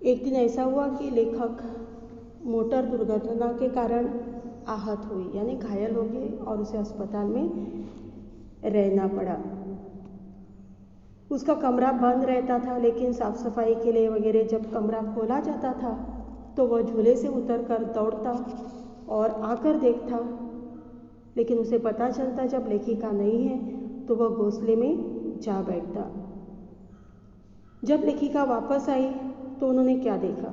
एक दिन ऐसा हुआ कि लेखक मोटर दुर्घटना के कारण आहत हुई, यानी घायल हो गई और उसे अस्पताल में रहना पड़ा। उसका कमरा बंद रहता था, लेकिन साफ सफाई के लिए वगैरह जब कमरा खोला जाता था तो वह झूले से उतरकर दौड़ता और आकर देखता, लेकिन उसे पता चलता जब लेखिका नहीं है तो वह घोंसले में जा बैठता। जब लेखिका वापस आई तो उन्होंने क्या देखा?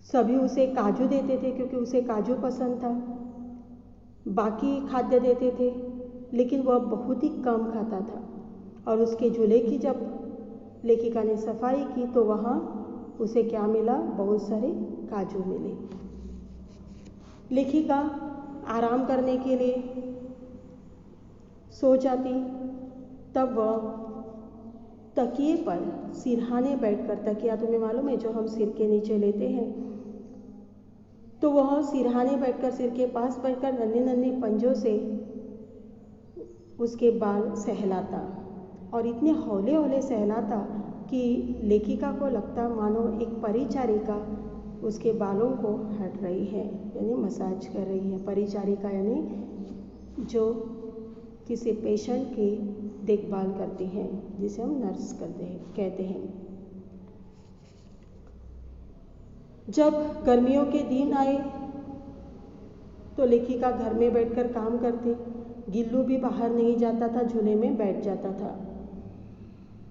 सभी उसे काजू देते थे क्योंकि उसे काजू पसंद था, बाकी खाद्य देते थे, लेकिन वह बहुत ही कम खाता था। और उसके झूले की जब लेखिका ने सफाई की तो वहाँ उसे क्या मिला? बहुत सारे काजू मिले। लेखिका आराम करने के लिए सो जाती, तब वह तकिए पर सिरहाने बैठकर, तकिया तुम्हें मालूम है जो हम सिर के नीचे लेते हैं, तो वह सिरहाने बैठकर सिर के पास बैठकर नन्हे नन्हे पंजों से उसके बाल सहलाता और इतने हौले हौले सहलाता कि लेखिका को लगता मानो एक परिचारिका उसके बालों को हट रही है, यानी मसाज कर रही है। परिचारिका यानी जो किसी पेशेंट की देखभाल करती हैं, जिसे हम नर्स कहते हैं। जब गर्मियों के दिन आए तो लेखिका घर में बैठकर काम करती। गिल्लू भी बाहर नहीं जाता था, झूले में बैठ जाता था।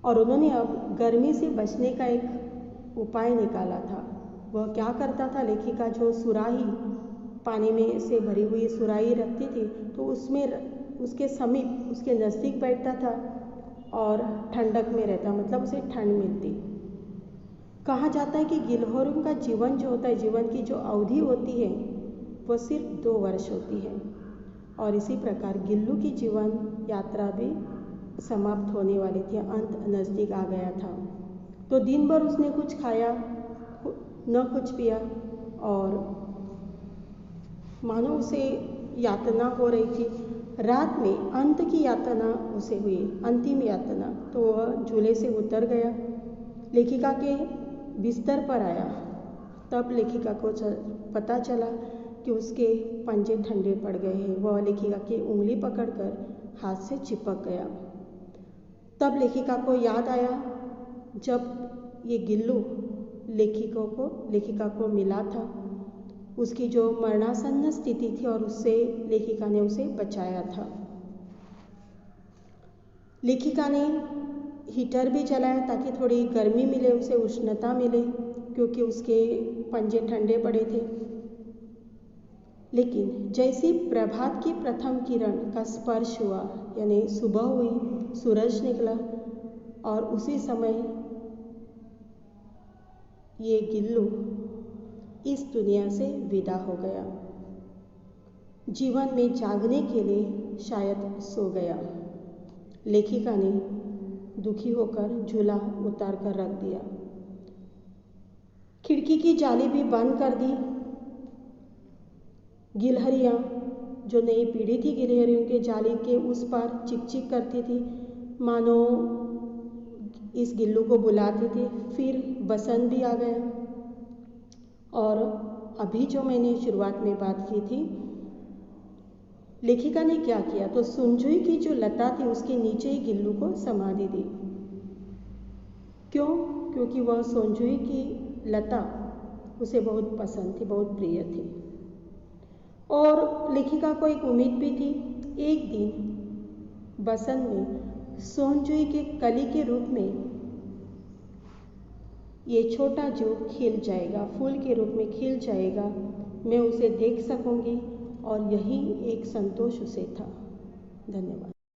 और उन्होंने अब गर्मी से बचने का एक उपाय निकाला था। वह क्या करता था? लेखिका जो सुराही पानी में से भरी हुई सुराही रखती थी तो उसमें उसके समीप, उसके नज़दीक बैठता था और ठंडक में रहता, मतलब उसे ठंड मिलती। कहा जाता है कि गिलहरियों का जीवन जो होता है, जीवन की जो अवधि होती है वह सिर्फ 2 वर्ष होती है, और इसी प्रकार गिल्लू की जीवन यात्रा भी समाप्त होने वाली थी, अंत नज़दीक आ गया था। तो दिन भर उसने कुछ खाया न कुछ पिया और मानो उसे यातना हो रही थी। रात में अंत की यातना उसे हुई, अंतिम यातना। तो वह झूले से उतर गया, लेखिका के बिस्तर पर आया। तब लेखिका को पता चला कि उसके पंजे ठंडे पड़ गए हैं। वह लेखिका की उंगली पकड़कर हाथ से चिपक गया। तब लेखिका को याद आया जब ये गिल्लू लेखिका को मिला था, उसकी जो मरणासन्न स्थिति थी और उससे लेखिका ने उसे बचाया था। लेखिका ने हीटर भी जलाया ताकि थोड़ी गर्मी मिले, उसे उष्णता मिले, क्योंकि उसके पंजे ठंडे पड़े थे। लेकिन जैसी प्रभात की प्रथम किरण का स्पर्श हुआ, यानी सुबह हुई, सूरज निकला और उसी समय ये गिल्लू इस दुनिया से विदा हो गया। जीवन में जागने के लिए शायद सो गया। लेखिका ने दुखी होकर झूला उतार कर रख दिया, खिड़की की जाली भी बंद कर दी। गिलहरियाँ, जो नई पीढ़ी थी गिलहरियों के जाली के उस पार चिकचिक करती थी, मानो इस गिल्लू को बुलाती थी। फिर बसंत भी आ गया और अभी जो मैंने शुरुआत में बात की थी, लेखिका ने क्या किया? तो सुनजुई की जो लता थी उसके नीचे ही गिल्लू को समाधि दी। क्यों? क्योंकि वह सुनजुई की लता उसे बहुत पसंद थी, बहुत प्रिय थी। और लेखिका को एक उम्मीद भी थी, एक दिन बसंत में सोनजुई के कली के रूप में ये छोटा जीव खिल जाएगा, फूल के रूप में खिल जाएगा, मैं उसे देख सकूंगी, और यही एक संतोष उसे था। धन्यवाद।